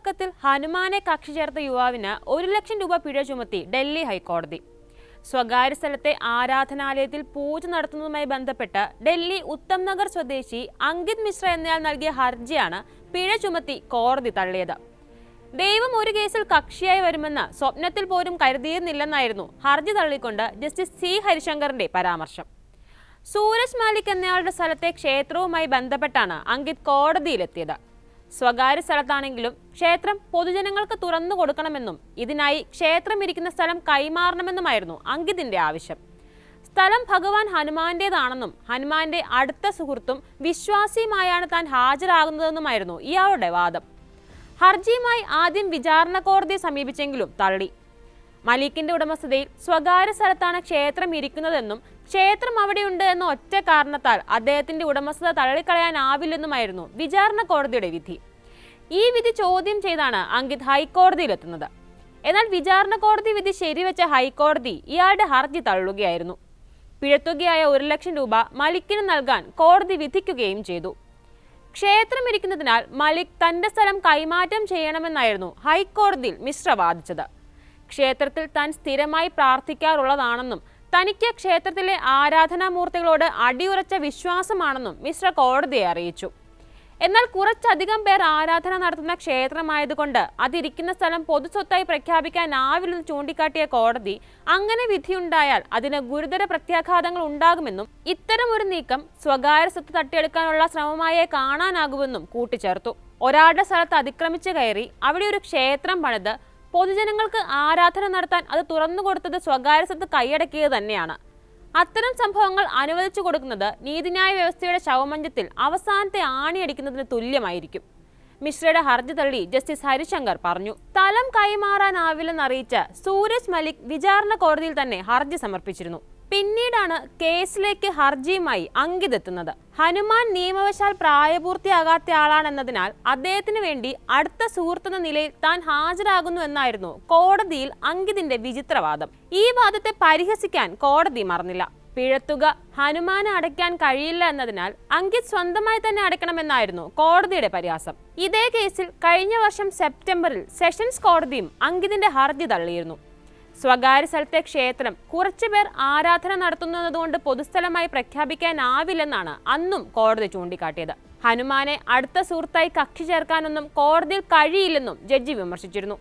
തർക്കത്തിൽ ഹനുമാനെ കക്ഷി ചേർത്ത യുവാവിന് 1 ലക്ഷം രൂപ പിഴ ചുമത്തി ഡൽഹി ഹൈക്കോടതി. സ്വകാര്യ സ്ഥലത്തെ ആരാധനാലയത്തിൽ പൂജ നടത്തുന്നതുമായി ബന്ധപ്പെട്ട് ഡൽഹി ഉത്തം നഗർ സ്വദേശി അങ്കിത് മിശ്ര എന്നയാൾ നൽകിയ ഹർജിയാണ് പിഴ ചുമത്തി കോടതി തള്ളിയത്. ദൈവം ഒരു കേസിൽ കക്ഷിയായി വരുമെന്ന് സ്വപ്നത്തിൽ പോലും കരുതിയിരുന്നില്ലെന്നായിരുന്നു ഹർജി തള്ളിക്കൊണ്ട് ജസ്റ്റിസ് സി ഹരിശങ്കറിന്റെ പരാമർശം. സൂരജ് മാലിക് എന്നയാളുടെ സ്ഥലത്തെ ക്ഷേത്രവുമായി ബന്ധപ്പെട്ടാണ് അങ്കിത് കോടതിയിലെത്തിയത്. സ്വകാര്യ സ്ഥലത്താണെങ്കിലും ക്ഷേത്രം പൊതുജനങ്ങൾക്ക് തുറന്നു കൊടുക്കണമെന്നും ഇതിനായി ക്ഷേത്രം ഇരിക്കുന്ന സ്ഥലം കൈമാറണമെന്നുമായിരുന്നു അങ്കിതിന്റെ ആവശ്യം. സ്ഥലം ഭഗവാൻ ഹനുമാന്റേതാണെന്നും ഹനുമാന്റെ അടുത്ത സുഹൃത്തും വിശ്വാസിയുമായാണ് താൻ ഹാജരാകുന്നതെന്നുമായിരുന്നു ഇയാളുടെ വാദം. ഹർജിയുമായി ആദ്യം വിചാരണ കോടതിയെ സമീപിച്ചെങ്കിലും തള്ളി. മലിക്കിന്റെ ഉടമസ്ഥതയിൽ സ്വകാര്യ സ്ഥലത്താണ് ക്ഷേത്രം ഇരിക്കുന്നതെന്നും ക്ഷേത്രം അവിടെയുണ്ട് എന്ന ഒറ്റ കാരണത്താൽ അദ്ദേഹത്തിന്റെ ഉടമസ്ഥത തള്ളിക്കളയാനാവില്ലെന്നുമായിരുന്നു വിചാരണ കോടതിയുടെ വിധി. ഈ വിധി ചോദ്യം ചെയ്താണ് അങ്കിത് ഹൈക്കോടതിയിലെത്തുന്നത്. എന്നാൽ വിചാരണ കോടതി വിധി ശരിവെച്ച ഹൈക്കോടതി ഇയാളുടെ ഹർജി തള്ളുകയായിരുന്നു. പിഴത്തുകയായ 1 ലക്ഷം രൂപ മലിക്കിന് നൽകാൻ കോടതി വിധിക്കുകയും ചെയ്തു. ക്ഷേത്രം ഇരിക്കുന്നതിനാൽ മലിക് തന്റെ സ്ഥലം കൈമാറ്റം ചെയ്യണമെന്നായിരുന്നു ഹൈക്കോടതിയിൽ മിശ്ര വാദിച്ചത്. ക്ഷേത്രത്തിൽ താൻ സ്ഥിരമായി പ്രാർത്ഥിക്കാറുള്ളതാണെന്നും തനിക്ക് ക്ഷേത്രത്തിലെ ആരാധനാമൂർത്തികളോട് അടിയുറച്ച വിശ്വാസമാണെന്നും മിശ്ര കോടതിയെ അറിയിച്ചു. എന്നാൽ കുറച്ചധികം പേർ ആരാധന നടത്തുന്ന ക്ഷേത്രമായതുകൊണ്ട് അതിരിക്കുന്ന സ്ഥലം പൊതുസ്വത്തായി പ്രഖ്യാപിക്കാനാവില്ലെന്ന് ചൂണ്ടിക്കാട്ടിയ കോടതി അങ്ങനെ വിധിയുണ്ടായാൽ അതിന് ഗുരുതര പ്രത്യാഘാതങ്ങൾ ഉണ്ടാകുമെന്നും ഇത്തരം ഒരു നീക്കം സ്വകാര്യ സ്വത്ത് തട്ടിയെടുക്കാനുള്ള ശ്രമമായേ കാണാനാകുമെന്നും കൂട്ടിച്ചേർത്തു. ഒരാളുടെ സ്ഥലത്ത് അതിക്രമിച്ച് കയറി അവിടെ ഒരു ക്ഷേത്രം പണിത് പൊതുജനങ്ങൾക്ക് ആരാധന നടത്താൻ അത് തുറന്നുകൊടുത്തത് സ്വകാര്യ സ്വത്ത് കൈയടക്കിയത് തന്നെയാണ്. അത്തരം സംഭവങ്ങൾ അനുവദിച്ചു കൊടുക്കുന്നത് നീതിന്യായ വ്യവസ്ഥയുടെ ശവമഞ്ചത്തിൽ അവസാനത്തെ ആണിയടിക്കുന്നതിന് തുല്യമായിരിക്കും. മിശ്രയുടെ ഹർജി തള്ളി ജസ്റ്റിസ് ഹരിശങ്കർ പറഞ്ഞു. സ്ഥലം കൈമാറാനാവില്ലെന്നറിയിച്ച സൂരജ് മലിക് വിചാരണ കോടതിയിൽ തന്നെ ഹർജി സമർപ്പിച്ചിരുന്നു. പിന്നീടാണ് കേസിലേക്ക് ഹർജിയുമായി അങ്കിത് എത്തുന്നത്. ഹനുമാൻ നിയമവശാൽ പ്രായപൂർത്തിയാകാത്ത ആളാണെന്നതിനാൽ അദ്ദേഹത്തിന് വേണ്ടി അടുത്ത സുഹൃത്തെന്ന നിലയിൽ താൻ ഹാജരാകുന്നു എന്നായിരുന്നു കോടതിയിൽ അങ്കിതിന്റെ വിചിത്രവാദം. ഈ വാദത്തെ പരിഹസിക്കാൻ കോടതി മറന്നില്ല. പിഴത്തുക ഹനുമാന് അടയ്ക്കാൻ കഴിയില്ല എന്നതിനാൽ അങ്കിത് സ്വന്തമായി തന്നെ അടയ്ക്കണമെന്നായിരുന്നു കോടതിയുടെ പരിഹാസം. ഇതേ കേസിൽ കഴിഞ്ഞ വർഷം സെപ്റ്റംബറിൽ സെഷൻസ് കോടതിയും അങ്കിതിന്റെ ഹർജി തള്ളിയിരുന്നു. സ്വകാര്യ സ്ഥലത്തെ ക്ഷേത്രം കുറച്ചുപേർ ആരാധന നടത്തുന്നതുകൊണ്ട് പൊതുസ്ഥലമായി പ്രഖ്യാപിക്കാനാവില്ലെന്നാണ് അന്നും കോടതി ചൂണ്ടിക്കാട്ടിയത്. ഹനുമാനെ അടുത്ത സുഹൃത്തായി കക്ഷി ചേർക്കാനൊന്നും കോടതിയിൽ കഴിയില്ലെന്നും ജഡ്ജി വിമർശിച്ചിരുന്നു.